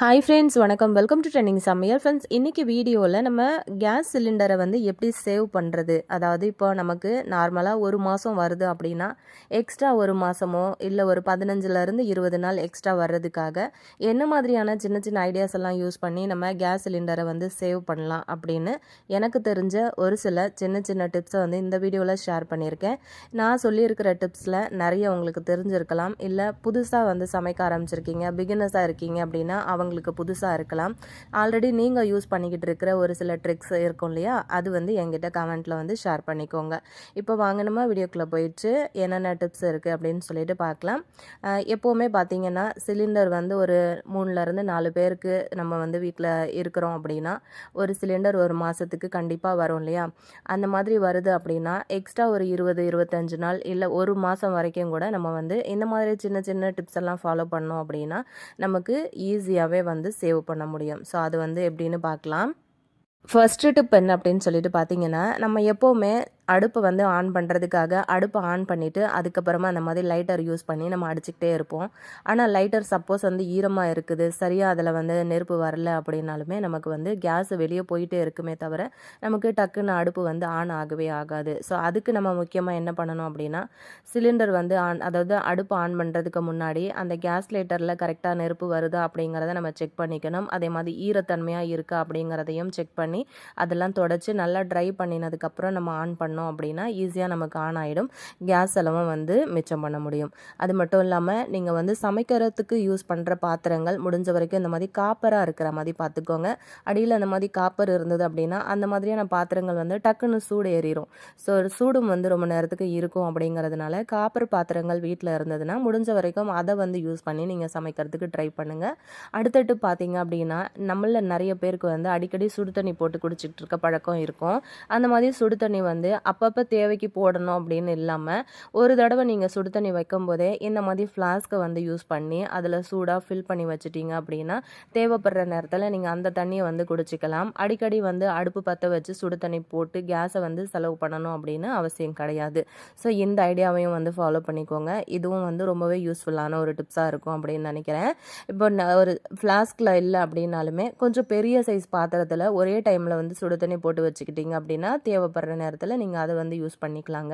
Hi friends, வணக்கம். Welcome to trending சமையல். Friends, இன்றைக்கி வீடியோவில் நம்ம கேஸ் சிலிண்டரை வந்து எப்படி சேவ் பண்ணுறது, அதாவது இப்போ நமக்கு நார்மலாக ஒரு மாதம் வருது அப்படின்னா எக்ஸ்ட்ரா ஒரு மாதமோ இல்லை ஒரு 15லேருந்து 20 நாள் எக்ஸ்ட்ரா வர்றதுக்காக என்ன மாதிரியான சின்ன சின்ன ஐடியாஸ் எல்லாம் யூஸ் பண்ணி நம்ம கேஸ் சிலிண்டரை வந்து சேவ் பண்ணலாம் அப்படின்னு எனக்கு தெரிஞ்ச ஒரு சில சின்ன சின்ன டிப்ஸை வந்து இந்த வீடியோவில் ஷேர் பண்ணியிருக்கேன். நான் சொல்லியிருக்கிற டிப்ஸில் நிறைய உங்களுக்கு தெரிஞ்சிருக்கலாம், இல்லை புதுசாக வந்து சமைக்க ஆரம்பிச்சிருக்கீங்க, பிகினர்ஸாக இருக்கீங்க அப்படின்னா அவங்களுக்கு புதுசாக இருக்கலாம். ஆல்ரெடி நீங்கள் யூஸ் பண்ணிக்கிட்டு இருக்கிற ஒரு சில ட்ரிக்ஸ் இருக்கும் இல்லையா, அது வந்து என்கிட்ட கமெண்ட்டில் வந்து ஷேர் பண்ணிக்கோங்க. இப்போ வாங்கினோமா வீடியோக்குள்ளே போயிடுச்சு என்னென்ன டிப்ஸ் இருக்குது அப்படின்னு சொல்லிட்டு பார்க்கலாம். எப்போவுமே பார்த்தீங்கன்னா சிலிண்டர் வந்து ஒரு 3லேருந்து 4 பேருக்கு நம்ம வந்து வீட்டில் இருக்கிறோம் அப்படின்னா ஒரு சிலிண்டர் ஒரு மாதத்துக்கு கண்டிப்பாக வரும் இல்லையா. அந்த மாதிரி வருது அப்படின்னா எக்ஸ்ட்ரா ஒரு 20-25 நாள் இல்லை ஒரு மாதம் வரைக்கும் கூட நம்ம வந்து இந்த மாதிரி சின்ன சின்ன டிப்ஸ் எல்லாம் ஃபாலோ பண்ணோம் அப்படின்னா நமக்கு ஈஸியாகவே வந்து சேவ் பண்ண முடியும். ஸோ அது வந்து எப்படின்னு பார்க்கலாம். ஃபர்ஸ்ட் டிப் என்ன அப்படின்னு சொல்லிட்டு பார்த்தீங்கன்னா, நம்ம எப்போவுமே அடுப்பை வந்து ஆன் பண்ணுறதுக்காக அடுப்பை ஆன் பண்ணிவிட்டு அதுக்கப்புறமா அந்த மாதிரி லைட்டர் யூஸ் பண்ணி நம்ம அடிச்சுக்கிட்டே இருப்போம். ஆனால் லைட்டர் சப்போஸ் வந்து ஈரமாக இருக்குது, சரியாக அதில் வந்து நெருப்பு வரல அப்படின்னாலுமே நமக்கு வந்து கேஸ் வெளியே போயிட்டே இருக்குமே தவிர நமக்கு டக்குன்னு அடுப்பு வந்து ஆன் ஆகவே ஆகாது. ஸோ அதுக்கு நம்ம முக்கியமாக என்ன பண்ணணும் அப்படின்னா, சிலிண்டர் வந்து அதாவது அடுப்பு ஆன் பண்ணுறதுக்கு முன்னாடி அந்த கேஸ் லைட்டரில் கரெக்டாக நெருப்பு வருதா அப்படிங்கிறத நம்ம செக் பண்ணிக்கணும். அதே மாதிரி ஈரத்தன்மையாக இருக்கா அப்படிங்கிறதையும் செக் பண்ணி அதெல்லாம் தொடச்சி நல்லா ட்ரை பண்ணினதுக்கப்புறம் நம்ம ஆன் பண்ணோம் அப்படின்னா ஈஸியாக நமக்கு ஆன் ஆகிடும். கேஸ் செலவும் வந்து மிச்சம் பண்ண முடியும். அது மட்டும் இல்லாமல் நீங்கள் வந்து சமைக்கிறதுக்கு யூஸ் பண்ணுற பாத்திரங்கள் முடிஞ்ச வரைக்கும் இந்த மாதிரி காப்பராக இருக்கிற மாதிரி பார்த்துக்கோங்க. அடியில் அந்த மாதிரி காப்பர் இருந்தது அப்படின்னா அந்த மாதிரியான பாத்திரங்கள் வந்து டக்குன்னு சூடு ஏறிடும். ஸோ சூடும் வந்து ரொம்ப நேரத்துக்கு இருக்கும். அப்படிங்கிறதுனால காப்பர் பாத்திரங்கள் வீட்டில் இருந்ததுன்னா முடிஞ்ச வரைக்கும் அதை வந்து யூஸ் பண்ணி நீங்கள் சமைக்கிறதுக்கு ட்ரை பண்ணுங்கள். அடுத்தட்டு பார்த்தீங்க அப்படின்னா நம்மள நிறைய பேருக்கு வந்து அடிக்கடி சுடு தண்ணி போட்டு குடிச்சிட்டு இருக்க பழக்கம் இருக்கும். அந்த மாதிரி சுடு தண்ணி வந்து அப்பப்போ தேவைக்கு போடணும் அப்படின்னு இல்லாமல் ஒரு தடவை நீங்கள் சுடு தண்ணி வைக்கும் போதே இந்த மாதிரி ஃப்ளாஸ்க்கை வந்து யூஸ் பண்ணி அதில் சூடாக ஃபில் பண்ணி வச்சுட்டீங்க அப்படின்னா தேவைப்படுற நேரத்தில் நீங்கள் அந்த தண்ணியை வந்து குடிச்சிக்கலாம். அடிக்கடி வந்து அடுப்பு பற்ற வச்சு சுடு தண்ணி போட்டு கேஸை வந்து செலவு பண்ணணும் அப்படின்னு அவசியம் கிடையாது. ஸோ இந்த ஐடியாவையும் வந்து ஃபாலோ பண்ணிக்கோங்க. இதுவும் வந்து ரொம்பவே யூஸ்ஃபுல்லான ஒரு டிப்ஸாக இருக்கும் அப்படின்னு நினைக்கிறேன். இப்போ ஒரு ஃப்ளாஸ்கில் இல்லை அப்படின்னாலுமே கொஞ்சம் பெரிய சைஸ் பாத்திரத்தில் ஒரே டைமில் வந்து சுடு தண்ணி போட்டு வச்சுக்கிட்டீங்க அப்படின்னா தேவைப்படுற நேரத்தில் நீங்கள் அதை வந்து யூஸ் பண்ணிக்கலாங்க.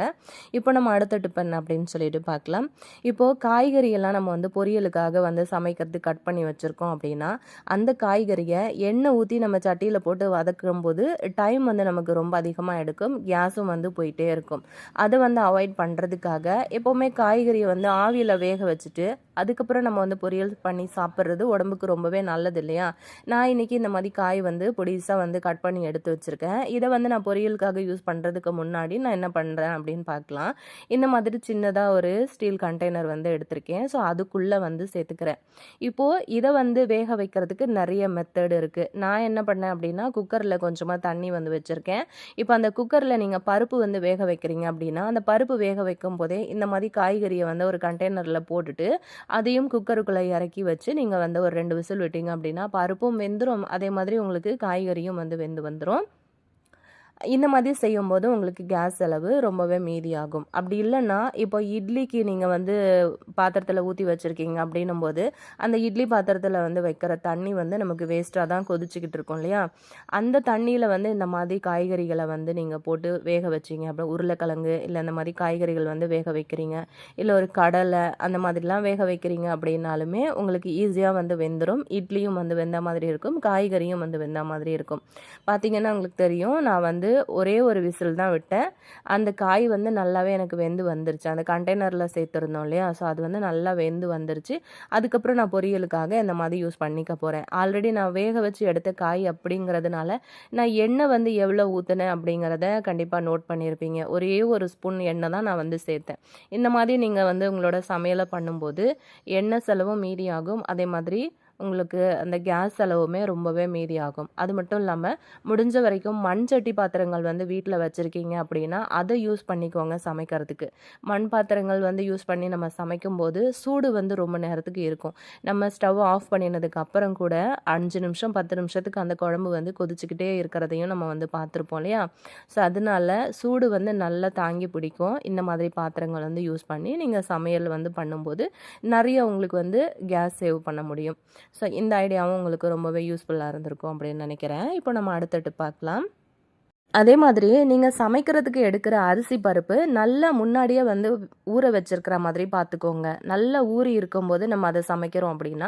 இப்போ நம்ம அடுத்த டிப் என்ன அப்படின்னு சொல்லிட்டு பார்க்கலாம். இப்போது காய்கறியெல்லாம் நம்ம வந்து பொரியலுக்காக வந்து சமைக்கிறதுக்கு கட் பண்ணி வச்சுருக்கோம் அப்படின்னா அந்த காய்கறியை எண்ணெய் ஊற்றி நம்ம சட்டியில் போட்டு வதக்கும் போது டைம் வந்து நமக்கு ரொம்ப அதிகமாக எடுக்கும், கேஸும் வந்து போயிட்டே இருக்கும். அதை வந்து அவாய்ட் பண்ணுறதுக்காக எப்போவுமே காய்கறியை வந்து ஆவியில் வேக வச்சுட்டு அதுக்கப்புறம் நம்ம வந்து பொரியல் பண்ணி சாப்பிட்றது உடம்புக்கு ரொம்பவே நல்லது இல்லையா. நான் இன்றைக்கி இந்த மாதிரி காய் வந்து பொடிசாக வந்து கட் பண்ணி எடுத்து வச்சுருக்கேன். இதை வந்து நான் பொரியலுக்காக யூஸ் பண்ணுறதுக்கு முன்னாடி நான் என்ன பண்ணுறேன் அப்படின்னு பார்க்கலாம். இந்த மாதிரி சின்னதாக ஒரு ஸ்டீல் கண்டெய்னர் வந்து எடுத்திருக்கேன். ஸோ அதுக்குள்ளே வந்து சேர்த்துக்கிறேன். இப்போது இதை வந்து வேக வைக்கிறதுக்கு நிறைய மெத்தட் இருக்குது. நான் என்ன பண்ணேன் அப்படின்னா குக்கரில் கொஞ்சமாக தண்ணி வந்து வச்சுருக்கேன். இப்போ அந்த குக்கரில் நீங்கள் பருப்பு வந்து வேக வைக்கிறீங்க அப்படின்னா அந்த பருப்பு வேக வைக்கும் போதே இந்த மாதிரி காய்கறியை வந்து ஒரு கண்டெய்னரில் போட்டுட்டு அதையும் குக்கருக்குள்ளே இறக்கி வச்சு நீங்கள் வந்து ஒரு 2 விசில் விட்டீங்க அப்படின்னா பருப்பும் வெந்துடும், அதே மாதிரி உங்களுக்கு காய்கறியும் வந்து வெந்து வந்துடும். இந்த மாதிரி செய்யும்போது உங்களுக்கு கேஸ் செலவு ரொம்பவே மீதியாகும். அப்படி இல்லைன்னா இப்போ இட்லிக்கு நீங்கள் வந்து பாத்திரத்தில் ஊற்றி வச்சுருக்கீங்க அப்படின்னும் போது அந்த இட்லி பாத்திரத்தில் வந்து வைக்கிற தண்ணி வந்து நமக்கு வேஸ்ட்டாக தான் கொதிச்சுக்கிட்டு இருக்கும் இல்லையா. அந்த தண்ணியில் வந்து இந்த மாதிரி காய்கறிகளை வந்து நீங்கள் போட்டு வேக வச்சிங்க அப்புறம் உருளைக்கிழங்கு இல்லை இந்த மாதிரி காய்கறிகள் வந்து வேக வைக்கிறீங்க, இல்லை ஒரு கடலை அந்த மாதிரிலாம் வேக வைக்கிறீங்க அப்படின்னாலுமே உங்களுக்கு ஈஸியாக வந்து வெந்துடும். இட்லியும் வந்து வெந்த மாதிரி இருக்கும், காய்கறியும் வந்து வெந்த மாதிரி இருக்கும். பார்த்திங்கன்னா உங்களுக்கு தெரியும், நான் வந்து ஒரே ஒரு விசில் தான் விட்டேன். அந்த காய் வந்து நல்லாவே எனக்கு வெந்து வந்துருச்சு. அந்த கண்டெய்னரில் சேர்த்துருந்தோம் இல்லையா, ஸோ அது வந்து நல்லா வெந்து வந்துருச்சு. அதுக்கப்புறம் நான் பொரியலுக்காக இந்த மாதிரி யூஸ் பண்ணிக்க போகிறேன். ஆல்ரெடி நான் வேக வச்சு எடுத்த காய் அப்படிங்கிறதுனால நான் எண்ணெய் வந்து எவ்வளோ ஊற்றினேன் அப்படிங்கிறத கண்டிப்பாக நோட் பண்ணியிருப்பீங்க. ஒரே ஒரு ஸ்பூன் எண்ணெய் தான் நான் வந்து சேர்த்தேன். இந்த மாதிரி நீங்கள் வந்து உங்களோட சமையலை பண்ணும்போது எண்ணெய் செலவும் மீதியாகும், அதே மாதிரி உங்களுக்கு அந்த கேஸ் செலவுமே ரொம்பவே மீதியாகும். அது மட்டும் இல்லாமல் முடிஞ்ச வரைக்கும் மண் சட்டி பாத்திரங்கள் வந்து வீட்டில் வச்சுருக்கீங்க அப்படின்னா அதை யூஸ் பண்ணிக்கோங்க சமைக்கிறதுக்கு. மண் பாத்திரங்கள் வந்து யூஸ் பண்ணி நம்ம சமைக்கும்போது சூடு வந்து ரொம்ப நேரத்துக்கு இருக்கும். நம்ம ஸ்டவ் ஆஃப் பண்ணினதுக்கு அப்புறம் கூட 5 நிமிஷம் 10 நிமிஷத்துக்கு அந்த குழம்பு வந்து கொதிச்சுக்கிட்டே இருக்கிறதையும் நம்ம வந்து பார்த்துருப்போம் இல்லையா. ஸோ அதனால சூடு வந்து நல்லா தாங்கி பிடிக்கும். இந்த மாதிரி பாத்திரங்கள் வந்து யூஸ் பண்ணி நீங்கள் சமையல் வந்து பண்ணும்போது நிறைய உங்களுக்கு வந்து கேஸ் சேவ் பண்ண முடியும். ஸோ இந்த ஐடியாவும் உங்களுக்கு ரொம்பவே யூஸ்ஃபுல்லாக இருந்திருக்கும் அப்படின்னு நினைக்கிறேன். இப்போ நம்ம அடுத்தது பார்க்கலாம். அதே மாதிரி நீங்கள் சமைக்கிறதுக்கு எடுக்கிற அரிசி பருப்பு நல்லா முன்னாடியே வந்து ஊற வச்சிருக்கிற மாதிரி பார்த்துக்கோங்க. நல்லா ஊறி இருக்கும்போது நம்ம அதை சமைக்கிறோம் அப்படின்னா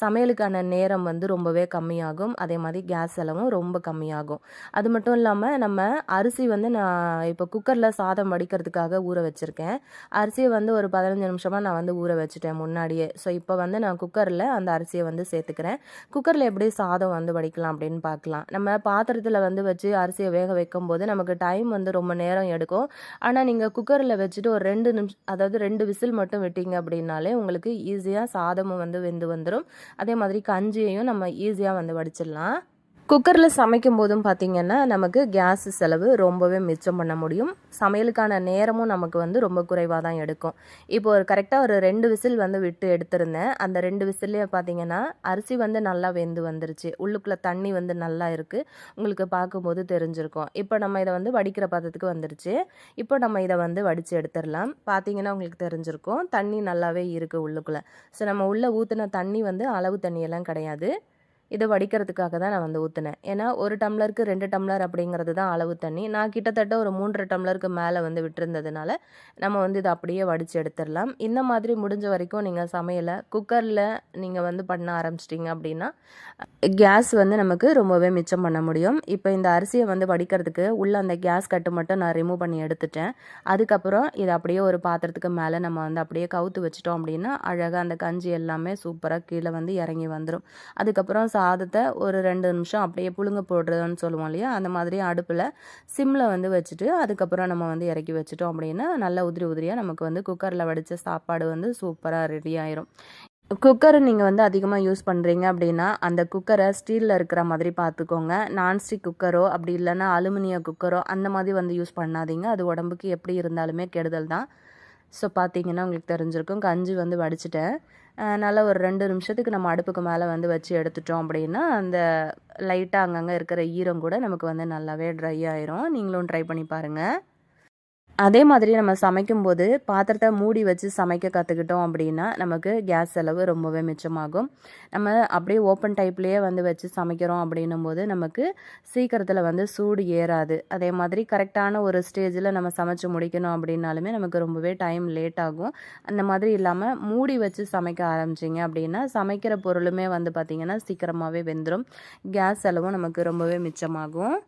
சமையலுக்கான நேரம் வந்து ரொம்பவே கம்மியாகும். அதே மாதிரி கேஸ் செலவும் ரொம்ப கம்மியாகும். அது மட்டும் இல்லாமல் நம்ம அரிசி வந்து நான் இப்போ குக்கரில் சாதம் வடிக்கிறதுக்காக ஊற வச்சுருக்கேன். அரிசியை வந்து ஒரு 15 நிமிஷமாக நான் வந்து ஊற வச்சுட்டேன் முன்னாடியே. ஸோ இப்போ வந்து நான் குக்கரில் அந்த அரிசியை வந்து சேர்த்துக்கிறேன். குக்கரில் எப்படி சாதம் வந்து வடிக்கலாம் அப்படின்னு பார்க்கலாம். நம்ம பாத்திரத்தில் வந்து வச்சு அரிசியை வேக வைக்கும்போது நமக்கு டைம் வந்து ரொம்ப நேரம் எடுக்கும். ஆனால் நீங்கள் குக்கரில் வச்சுட்டு ஒரு 2 நிமிஷம், அதாவது 2 விசில் மட்டும் விட்டீங்க அப்படின்னாலே உங்களுக்கு ஈஸியாக சாதமும் வந்து வெந்து வந்துடும். அதே மாதிரி கஞ்சியையும் நம்ம ஈஸியாக வந்து வடிச்சிடலாம். குக்கரில் சமைக்கும் போதும் பார்த்திங்கன்னா நமக்கு கேஸ் செலவு ரொம்பவே மிச்சம் பண்ண முடியும். சமையலுக்கான நேரமும் நமக்கு வந்து ரொம்ப குறைவாக தான் எடுக்கும். இப்போ ஒரு கரெக்டாக ஒரு 2 விசில் வந்து விட்டு எடுத்திருந்தேன். அந்த 2 விசில்லையே பார்த்திங்கன்னா அரிசி வந்து நல்லா வெந்து வந்துருச்சு. உள்ளுக்குள்ளே தண்ணி வந்து நல்லா இருக்குது. உங்களுக்கு பார்க்கும்போது தெரிஞ்சிருக்கும். இப்போ நம்ம இதை வந்து வடிக்கிற பதத்துக்கு வந்துருச்சு. இப்போ நம்ம இதை வந்து வடித்து எடுத்துடலாம். பார்த்திங்கன்னா உங்களுக்கு தெரிஞ்சிருக்கும் தண்ணி நல்லாவே இருக்குது உள்ளுக்குள்ளே. ஸோ நம்ம உள்ளே ஊற்றின தண்ணி வந்து அளவு தண்ணியெல்லாம் கிடையாது. இதை வடிக்கிறதுக்காக தான் நான் வந்து ஊற்றினேன். ஏன்னா 1 டம்ளருக்கு 2 டம்ளர் அப்படிங்கிறது தான் அளவு தண்ணி. நான் கிட்டத்தட்ட ஒரு 3 டம்ளருக்கு மேலே வந்து விட்டுருந்ததுனால நம்ம வந்து இதை அப்படியே வடித்து எடுத்துடலாம். இந்த மாதிரி முடிஞ்ச வரைக்கும் நீங்கள் சமையலை குக்கரில் நீங்கள் வந்து பண்ண ஆரம்பிச்சிட்டிங்க அப்படின்னா கேஸ் வந்து நமக்கு ரொம்பவே மிச்சம் பண்ண முடியும். இப்போ இந்த அரிசியை வந்து வடிக்கிறதுக்கு உள்ள அந்த கேஸ் கட்டு மட்டும் நான் ரிமூவ் பண்ணி எடுத்துட்டேன். அதுக்கப்புறம் இதை அப்படியே ஒரு பாத்திரத்துக்கு மேலே நம்ம வந்து அப்படியே கவுத்து வச்சிட்டோம் அப்படின்னா அழகாக அந்த கஞ்சி எல்லாமே சூப்பராக கீழே வந்து இறங்கி வந்துடும். அதுக்கப்புறம் சாதத்தை ஒரு 2 நிமிஷம் அப்படியே புழுங்க போடுறதுன்னு சொல்லுவோம் இல்லையா, அந்த மாதிரி அடுப்பில் சிம்மில் வந்து வச்சுட்டு அதுக்கப்புறம் நம்ம வந்து இறக்கி வச்சிட்டோம் அப்படின்னா நல்லா உதிரி உதிரியாக நமக்கு வந்து குக்கரில் வடித்த சாப்பாடு வந்து சூப்பராக ரெடி ஆயிரும். குக்கர் நீங்கள் வந்து அதிகமாக யூஸ் பண்ணுறீங்க அப்படின்னா அந்த குக்கரை ஸ்டீலில் இருக்கிற மாதிரி பார்த்துக்கோங்க. நான்ஸ்டிக் குக்கரோ அப்படி இல்லைன்னா அலுமினிய குக்கரோ அந்த மாதிரி வந்து யூஸ் பண்ணாதீங்க. அது உடம்புக்கு எப்படி இருந்தாலுமே கெடுதல் தான். ஸோ பார்த்தீங்கன்னா உங்களுக்கு தெரிஞ்சிருக்கும் கஞ்சி வந்து வடிச்சிட்டேன். நல்லா ஒரு 2 நிமிஷத்துக்கு நம்ம அடுப்புக்கு மேலே வந்து வச்சு எடுத்துட்டோம் அப்படின்னா அந்த லைட்டாக அங்கங்கே இருக்கிற ஈரம் கூட நமக்கு வந்து நல்லாவே ட்ரை ஆயிரும். நீங்களும் ட்ரை பண்ணி பாருங்கள். அதே மாதிரி நம்ம சமைக்கும்போது பாத்திரத்தை மூடி வச்சு சமைக்க கற்றுக்கிட்டோம் அப்படின்னா நமக்கு கேஸ் செலவு ரொம்பவே மிச்சமாகும். நம்ம அப்படியே ஓப்பன் டைப்லேயே வந்து வச்சு சமைக்கிறோம் அப்படின்னும் போது நமக்கு சீக்கிரத்தில் வந்து சூடு ஏறாது. அதே மாதிரி கரெக்டான ஒரு ஸ்டேஜில் நம்ம சமைச்சு முடிக்கணும் அப்படின்னாலுமே நமக்கு ரொம்பவே டைம் லேட் ஆகும். அந்த மாதிரி இல்லாமல் மூடி வச்சு சமைக்க ஆரம்பிச்சிங்க அப்படின்னா சமைக்கிற பொருளுமே வந்து பார்த்திங்கன்னா சீக்கிரமாகவே வெந்துடும். கேஸ் செலவும் நமக்கு ரொம்பவே மிச்சமாகும்.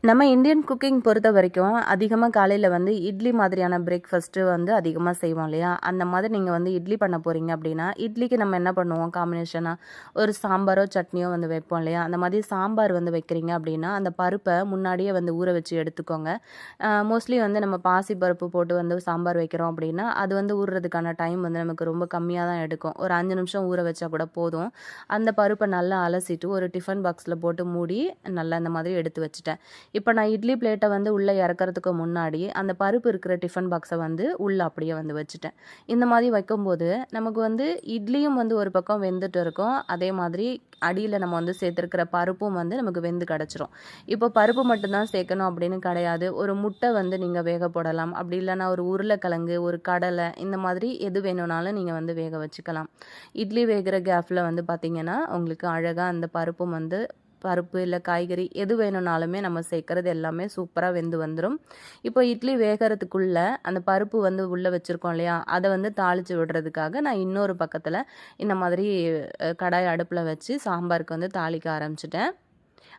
நம்ம இந்தியன் குக்கிங் பொறுத்த வரைக்கும் அதிகமாக காலையில் வந்து இட்லி மாதிரியான பிரேக்ஃபாஸ்ட்டு வந்து அதிகமாக செய்வோம் இல்லையா, அந்த மாதிரி நீங்கள் வந்து இட்லி பண்ண போகிறீங்க அப்படின்னா இட்லிக்கு நம்ம என்ன பண்ணுவோம் காம்பினேஷனாக ஒரு சாம்பாரோ சட்னியோ வந்து வைப்போம் இல்லையா, அந்த மாதிரி சாம்பார் வந்து வைக்கிறீங்க அப்படின்னா அந்த பருப்பை முன்னாடியே வந்து ஊற வச்சு எடுத்துக்கோங்க. மோஸ்ட்லி வந்து நம்ம பாசி பருப்பு போட்டு வந்து சாம்பார் வைக்கிறோம் அப்படின்னா அது வந்து ஊறுறதுக்கான டைம் வந்து நமக்கு ரொம்ப கம்மியாக தான் எடுக்கும். ஒரு 5 நிமிஷம் ஊற வச்சா கூட போதும். அந்த பருப்பை நல்லா அலசிட்டு ஒரு டிஃபன் பாக்ஸில் போட்டு மூடி நல்லா இந்த மாதிரி எடுத்து வச்சுட்டேன். இப்போ நான் இட்லி பிளேட்டை வந்து உள்ளே இறக்கறதுக்கு முன்னாடி அந்த பருப்பு இருக்கிற டிஃபன் பாக்ஸை வந்து உள்ளே அப்படியே வந்து வச்சுட்டேன். இந்த மாதிரி வைக்கும்போது நமக்கு வந்து இட்லியும் வந்து ஒரு பக்கம் வெந்துட்டு இருக்கும். அதே மாதிரி அடியில் நம்ம வந்து சேர்த்துருக்கிற பருப்பும் வந்து நமக்கு வெந்து கிடச்சிரும். இப்போ பருப்பு மட்டும்தான் சேர்க்கணும் அப்படின்னு கிடையாது. ஒரு முட்டை வந்து நீங்கள் வேக போடலாம். அப்படி இல்லைன்னா ஒரு உருளைக்கிழங்கு, ஒரு கடலை, இந்த மாதிரி எது வேணும்னாலும் நீங்கள் வந்து வேக வச்சுக்கலாம். இட்லி வேகிற கேப்பில் வந்து பார்த்திங்கன்னா உங்களுக்கு அழகாக அந்த பருப்பும் வந்து பருப்பு இல்லை காய்கறி எது வேணும்னாலுமே நம்ம சேர்க்குறது எல்லாமே சூப்பராக வெந்து வந்துடும். இப்போ இட்லி வேகிறதுக்குள்ளே அந்த பருப்பு வந்து உள்ளே வச்சுருக்கோம் இல்லையா, அதை வந்து தாளித்து விடுறதுக்காக நான் இன்னொரு பக்கத்தில் இந்த மாதிரி கடாய் அடுப்பில் வச்சு சாம்பாருக்கு வந்து தாளிக்க ஆரம்பிச்சிட்டேன்.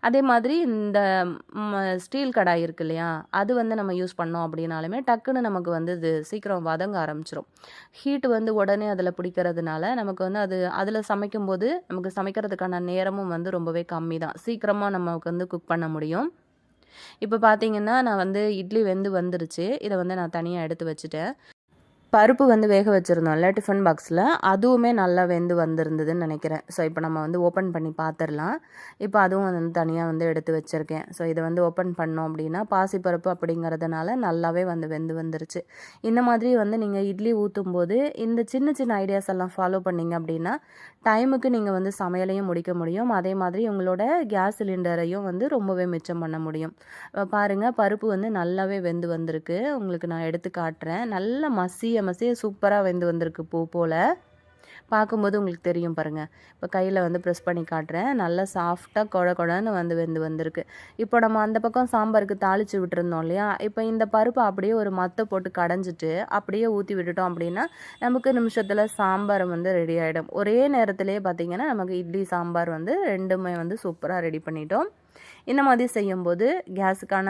அதே மாதிரி இந்த ஸ்டீல் கடாய் இருக்கு இல்லையா, அது வந்து நம்ம யூஸ் பண்ணோம் அப்படின்னாலுமே டக்குன்னு நமக்கு வந்து இது சீக்கிரம் வதங்க ஆரம்பிச்சிரும். ஹீட் வந்து உடனே அதில் பிடிக்கிறதுனால நமக்கு வந்து அது அதில் சமைக்கும்போது நமக்கு சமைக்கிறதுக்கான நேரமும் வந்து ரொம்பவே கம்மி தான். சீக்கிரமாக நமக்கு வந்து குக் பண்ண முடியும். இப்போ பார்த்தீங்கன்னா நான் வந்து இட்லி வெந்து வந்துருச்சு. இதை வந்து நான் தனியாக எடுத்து வச்சுட்டேன். பருப்பு வந்து வேக வச்சுருந்தோம்ல டிஃபன் பாக்ஸில், அதுவுமே நல்லா வெந்து வந்திருந்ததுன்னு நினைக்கிறேன். ஸோ இப்போ நம்ம வந்து ஓப்பன் பண்ணி பார்த்துடலாம். இப்போ அதுவும் வந்து தனியாக வந்து எடுத்து வச்சுருக்கேன். ஸோ இதை வந்து ஓப்பன் பண்ணோம் அப்படின்னா பாசிப்பருப்பு அப்படிங்கிறதுனால நல்லாவே வந்து வெந்து வந்துருச்சு. இந்த மாதிரி வந்து நீங்கள் இட்லி ஊற்றும்போது இந்த சின்ன சின்ன ஐடியாஸ் எல்லாம் ஃபாலோ பண்ணிங்க அப்படின்னா டைமுக்கு நீங்கள் வந்து சமையலையும் முடிக்க முடியும். அதே மாதிரி உங்களோட கேஸ் சிலிண்டரையும் வந்து ரொம்பவே மிச்சம் பண்ண முடியும். பாருங்கள் பருப்பு வந்து நல்லாவே வெந்து வந்திருக்கு. உங்களுக்கு நான் எடுத்து காட்டுறேன். நல்லா மசிய சூப்பராக வெந்து வந்திருக்கு பூ போல். பார்க்கும்போது உங்களுக்கு தெரியும் பாருங்கள். இப்போ கையில் வந்து ப்ரெஸ் பண்ணி காட்டுறேன். நல்லா சாஃப்டாக குழ குழன்னு வந்து வந்திருக்கு. இப்போ நம்ம அந்த பக்கம் சாம்பாருக்கு தாளித்து விட்டுருந்தோம் இல்லையா, இப்போ இந்த பருப்பை அப்படியே ஒரு மத்தை போட்டு கடைஞ்சிட்டு அப்படியே ஊற்றி விட்டுட்டோம் அப்படின்னா நமக்கு நிமிஷத்தில் சாம்பார் வந்து ரெடி ஆகிடும். ஒரே நேரத்திலே பார்த்திங்கன்னா நமக்கு இட்லி சாம்பார் வந்து ரெண்டுமே வந்து சூப்பராக ரெடி பண்ணிட்டோம். இந்த மாதிரி செய்யும்போது கேஸுக்கான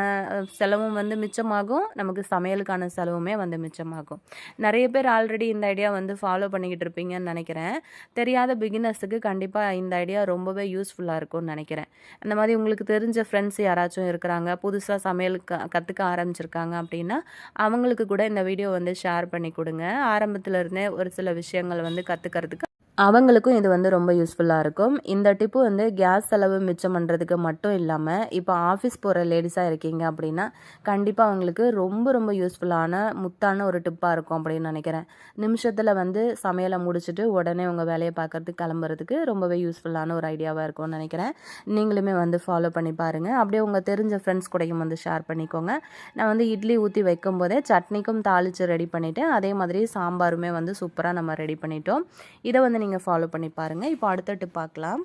செலவும் வந்து மிச்சமாகும், நமக்கு சமையலுக்கான செலவுமே வந்து மிச்சமாகும். நிறைய பேர் ஆல்ரெடி இந்த ஐடியா வந்து ஃபாலோ பண்ணிக்கிட்டு இருப்பீங்கன்னு நினைக்கிறேன். தெரியாத பிகினர்ஸுக்கு கண்டிப்பாக இந்த ஐடியா ரொம்பவே யூஸ்ஃபுல்லாக இருக்கும்னு நினைக்கிறேன். அந்த மாதிரி உங்களுக்கு தெரிஞ்ச ஃப்ரெண்ட்ஸ் யாராச்சும் இருக்கிறாங்க, புதுசாக சமையல் கற்றுக்க ஆரம்பிச்சிருக்காங்க அப்படின்னா அவங்களுக்கு கூட இந்த வீடியோ வந்து ஷேர் பண்ணி கொடுங்க. ஆரம்பத்துலேருந்தே ஒரு சில விஷயங்கள் வந்து கற்றுக்கிறதுக்கு அவங்களுக்கும் இது வந்து ரொம்ப யூஸ்ஃபுல்லாக இருக்கும். இந்த டிப்பு வந்து கேஸ் செலவு மிச்சம் பண்ணுறதுக்கு மட்டும் இல்லாமல், இப்போ ஆஃபீஸ் போகிற லேடிஸாக இருக்கீங்க அப்படின்னா கண்டிப்பாக அவங்களுக்கு ரொம்ப ரொம்ப யூஸ்ஃபுல்லான முத்தான ஒரு டிப்பாக இருக்கும் அப்படின்னு நினைக்கிறேன். நிமிஷத்தில் வந்து சமையலை முடிச்சுட்டு உடனே உங்கள் வேலையை பார்க்குறதுக்கு கிளம்புறதுக்கு ரொம்பவே யூஸ்ஃபுல்லான ஒரு ஐடியாவாக இருக்கும்னு நினைக்கிறேன். நீங்களுமே வந்து ஃபாலோ பண்ணி பாருங்கள். அப்படியே உங்கள் தெரிஞ்ச ஃப்ரெண்ட்ஸ் கூடயும் வந்து ஷேர் பண்ணிக்கோங்க. நான் வந்து இட்லி ஊற்றி வைக்கும் போதே சட்னிக்கும் தாளித்து ரெடி பண்ணிவிட்டேன். அதே மாதிரி சாம்பாருமே வந்து சூப்பராக நம்ம ரெடி பண்ணிட்டோம். இதை வந்து நீங்கள் ஃபாலோ பண்ணி பாருங்கள். இப்போ அடுத்த டிப் பார்க்கலாம்.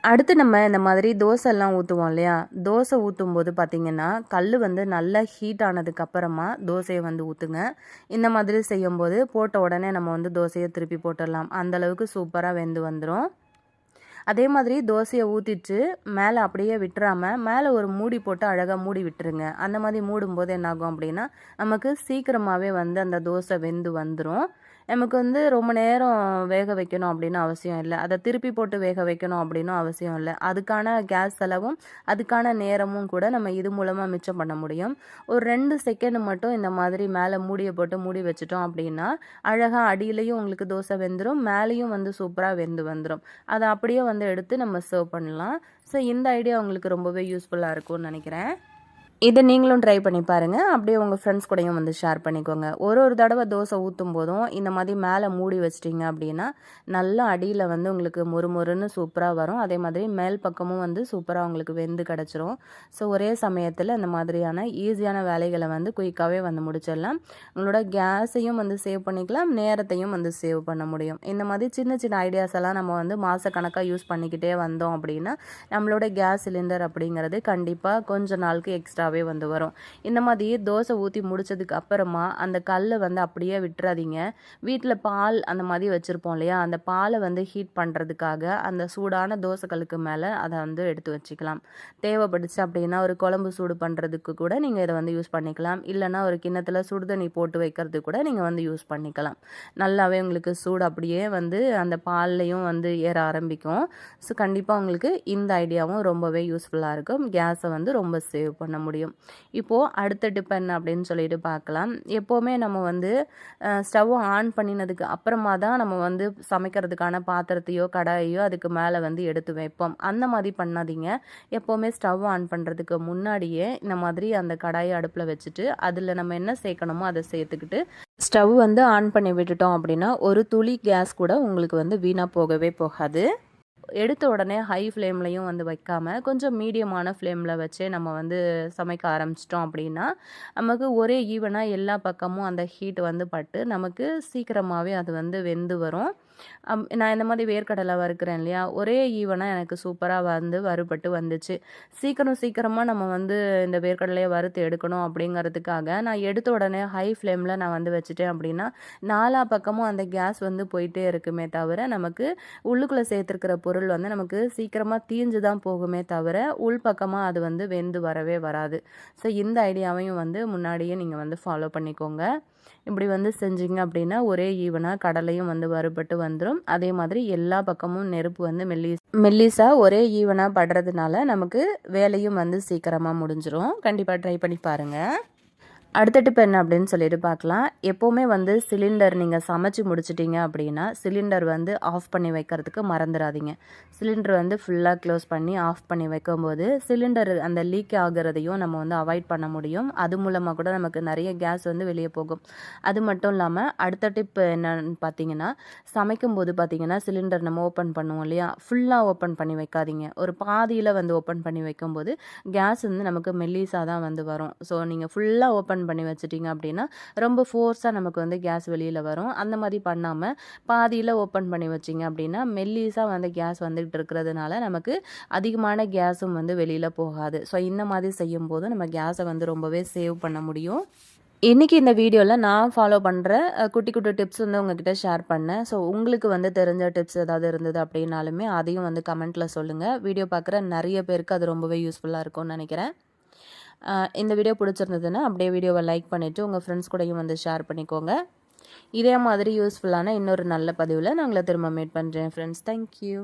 அடுத்து நம்ம இந்த மாதிரி தோசைலாம் ஊற்றுவோம் இல்லையா, தோசை ஊற்றும்போது பார்த்திங்கன்னா கல் வந்து நல்லா ஹீட் ஆனதுக்கப்புறமா தோசையை வந்து ஊற்றுங்க. இந்த மாதிரி செய்யும்போது போட்ட உடனே நம்ம வந்து தோசையை திருப்பி போட்டுடலாம். அந்தளவுக்கு சூப்பராக வெந்து வந்துடும். அதே மாதிரி தோசையை ஊற்றிட்டு மேலே அப்படியே விட்டுறாமல் மேலே ஒரு மூடி போட்டு அழகாக மூடி விட்டுருங்க. அந்த மாதிரி மூடும்போது என்னாகும் அப்படின்னா நமக்கு சீக்கிரமாகவே வந்து அந்த தோசை வெந்து வந்துடும். நமக்கு வந்து ரொம்ப நேரம் வேக வைக்கணும் அப்படின்னு அவசியம் இல்லை, அதை திருப்பி போட்டு வேக வைக்கணும் அப்படின்னும் அவசியம் இல்லை. அதுக்கான கேஸ் செலவும் அதுக்கான நேரமும் கூட நம்ம இது மூலமாக மிச்சம் பண்ண முடியும். ஒரு 2 செகண்ட் மட்டும் இந்த மாதிரி மேலே மூடியை போட்டு மூடி வச்சிட்டோம் அப்படின்னா அழகாக அடியிலையும் உங்களுக்கு தோசை வெந்துடும், மேலேயும் வந்து சூப்பராக வெந்து வந்துடும். அதை அப்படியே வந்து எடுத்து நம்ம சர்வ் பண்ணலாம். ஸோ இந்த ஐடியா உங்களுக்கு ரொம்பவே யூஸ்ஃபுல்லாக இருக்கும்னு நினைக்கிறேன். இதை நீங்களும் ட்ரை பண்ணி பாருங்கள். அப்படியே உங்கள் ஃப்ரெண்ட்ஸ் கூடயும் வந்து ஷேர் பண்ணிக்கோங்க. ஒரு தடவை தோசை ஊற்றும் போதும் இந்த மாதிரி மேலே மூடி வச்சிட்டிங்க அப்படின்னா நல்லா அடியில் வந்து உங்களுக்கு மொறுமொறுன்னு சூப்பராக வரும். அதே மாதிரி மேல் பக்கமும் வந்து சூப்பராக உங்களுக்கு வெந்து கிடச்சிரும். ஸோ ஒரே சமயத்தில் இந்த மாதிரியான ஈஸியான வேலைகளை வந்து குயிக்காகவே வந்து முடிச்சிடலாம். உங்களோட கேஸையும் வந்து சேவ் பண்ணிக்கலாம், நேரத்தையும் வந்து சேவ் பண்ண முடியும். இந்த மாதிரி சின்ன சின்ன ஐடியாஸ் எல்லாம் நம்ம வந்து மாதக்கணக்காக யூஸ் பண்ணிக்கிட்டே வந்தோம் அப்படின்னா நம்மளோட கேஸ் சிலிண்டர் அப்படிங்கிறது கண்டிப்பாக கொஞ்ச நாளுக்கு எக்ஸ்ட்ராவே வந்து வரும். இந்த மாதிரி தோசை ஊற்றி முடிச்சதுக்கு அப்புறமா அந்த கல்லை வந்து அப்படியே விட்டுறாதீங்க. வீட்டில் பால் அந்த மாதிரி வச்சுருப்போம் இல்லையா, அந்த பாலை வந்து ஹீட் பண்ணுறதுக்காக அந்த சூடான தோசைக்கல்லுக்கு மேலே அதை வந்து எடுத்து வச்சுக்கலாம். தேவைப்பட்டுச்சு அப்படின்னா ஒரு குழம்பு சூடு பண்ணுறதுக்கு கூட நீங்கள் இதை வந்து யூஸ் பண்ணிக்கலாம். இல்லைனா ஒரு கிண்ணத்தில் சுடுதண்ணி போட்டு வைக்கிறதுக்கு கூட நீங்கள் வந்து யூஸ் பண்ணிக்கலாம். நல்லாவே உங்களுக்கு சூடு அப்படியே வந்து அந்த பால்லையும் வந்து ஏற ஆரம்பிக்கும். ஸோ கண்டிப்பாக உங்களுக்கு இந்த ஐடியாவும் ரொம்பவே யூஸ்ஃபுல்லாக இருக்கும். கேஸை வந்து ரொம்ப சேவ் பண்ண முடியும். இப்போது அடுத்த டிப் என்ன அப்படின்னு சொல்லிட்டு பார்க்கலாம். எப்போவுமே நம்ம வந்து ஸ்டவ் ஆன் பண்ணினதுக்கு அப்புறமா தான் நம்ம வந்து சமைக்கிறதுக்கான பாத்திரத்தையோ கடாயையோ அதுக்கு மேலே வந்து எடுத்து வைப்போம். அந்த மாதிரி பண்ணாதீங்க. எப்போவுமே ஸ்டவ் ஆன் பண்ணுறதுக்கு முன்னாடியே இந்த மாதிரி அந்த கடாயை அடுப்பில் வச்சுட்டு அதில் நம்ம என்ன சேர்க்கணுமோ அதை சேர்த்துக்கிட்டு ஸ்டவ் வந்து ஆன் பண்ணி விட்டுட்டோம் அப்படின்னா ஒரு துளி கேஸ் கூட உங்களுக்கு வந்து வீணாக போகவே போகாது. எடுத்த உடனே ஹை ஃப்ளேம்லையும் வந்து வைக்காமல் கொஞ்சம் மீடியமான ஃப்ளேமில் வச்சே நம்ம வந்து சமைக்க ஆரம்பிச்சிட்டோம் அப்படின்னா நமக்கு ஒரே ஈவனாக எல்லா பக்கமும் அந்த ஹீட் வந்து பட்டு நமக்கு சீக்கிரமாகவே அது வந்து வெந்து வரும். நான் இந்த மாதிரி வேர்க்கடலை வறுக்கிறேன் இல்லையா, ஒரே ஈவனாக எனக்கு சூப்பராக வந்து வறுபட்டு வந்துச்சு. சீக்கிரமாக நம்ம வந்து இந்த வேர்க்கடலையை வறுத்து எடுக்கணும் அப்படிங்கிறதுக்காக நான் எடுத்த உடனே ஹை ஃப்ளேமில் நான் வந்து வச்சுட்டேன் அப்படின்னா நாலா பக்கமும் அந்த கேஸ் வந்து போயிட்டே இருக்குமே தவிர நமக்கு உள்ளுக்குள்ளே சேர்த்துருக்கிற பொருள் வந்து நமக்கு சீக்கிரமாக தீஞ்சு தான் போகுமே தவிர உள் பக்கமாக அது வந்து வெந்து வரவே வராது. ஸோ இந்த ஐடியாவையும் வந்து முன்னாடியே நீங்கள் வந்து ஃபாலோ பண்ணிக்கோங்க. இப்படி வந்து செஞ்சிங்க அப்படின்னா ஒரே ஈவனாக கடலையும் வந்து வறுபட்டு வந்துடும். அதே மாதிரி எல்லா பக்கமும் நெருப்பு வந்து மெல்லிஸாக ஒரே ஈவனாக படுறதுனால நமக்கு வேலையும் வந்து சீக்கிரமாக முடிஞ்சிடும். கண்டிப்பாக ட்ரை பண்ணி பாருங்கள். அடுத்த டிப் என்ன அப்படின்னு சொல்லிட்டு பார்க்கலாம். எப்போவுமே வந்து சிலிண்டர் நீங்கள் சமைச்சு முடிச்சிட்டிங்க அப்படின்னா சிலிண்டர் வந்து ஆஃப் பண்ணி வைக்கிறதுக்கு மறந்துடாதீங்க. சிலிண்டர் வந்து ஃபுல்லாக க்ளோஸ் பண்ணி ஆஃப் பண்ணி வைக்கும்போது சிலிண்டர் அந்த லீக் ஆகிறதையும் நம்ம வந்து அவாய்ட் பண்ண முடியும். அது மூலமாக கூட நமக்கு நிறைய கேஸ் வந்து வெளியே போகும். அது மட்டும் இல்லாமல் அடுத்த டிப் என்னன்னு பார்த்தீங்கன்னா, சமைக்கும்போது பார்த்தீங்கன்னா சிலிண்டர் நம்ம ஓப்பன் பண்ணுவோம் இல்லையா, ஃபுல்லாக ஓப்பன் பண்ணி வைக்காதீங்க. ஒரு பாதியில் வந்து ஓப்பன் பண்ணி வைக்கும்போது கேஸ் வந்து நமக்கு மெல்லிஸாக தான் வந்து வரும். ஸோ நீங்கள் ஃபுல்லாக ஓப்பன் ஓப்பன் பண்ணி வச்சிட்டிங்க அப்படின்னா ரொம்ப ஃபோர்ஸாக நமக்கு வந்து கேஸ் வெளியில் வரும். அந்த மாதிரி பண்ணாமல் பாதியில் ஓப்பன் பண்ணி வச்சிங்க அப்படின்னா மெல்லிஸாக வந்து கேஸ் வந்துகிட்டு இருக்கிறதுனால நமக்கு அதிகமான கேஸும் வந்து வெளியில் போகாது. ஸோ இந்த மாதிரி செய்யும்போது நம்ம கேஸை வந்து ரொம்பவே சேவ் பண்ண முடியும். இன்றைக்கி இந்த வீடியோவில் நான் ஃபாலோ பண்ணுற குட்டி குட்டி டிப்ஸ் வந்து உங்ககிட்ட ஷேர் பண்ணேன். ஸோ உங்களுக்கு வந்து தெரிஞ்ச டிப்ஸ் ஏதாவது இருந்தது அப்படின்னாலுமே அதையும் வந்து கமெண்ட்டில் சொல்லுங்கள். வீடியோ பார்க்குற நிறைய பேருக்கு அது ரொம்பவே யூஸ்ஃபுல்லாக இருக்கும்னு நினைக்கிறேன். இந்த வீடியோ பிடிச்சிருந்ததுன்னா அப்படியே வீடியோவை லைக் பண்ணிவிட்டு உங்கள் ஃப்ரெண்ட்ஸ் கூடயும் வந்து ஷேர் பண்ணிக்கோங்க. இதே மாதிரி யூஸ்ஃபுல்லான இன்னொரு நல்ல பதிவில் நான் உங்களை திரும்ப மீட் பண்ணுறேன் ஃப்ரெண்ட்ஸ். தேங்க்யூ.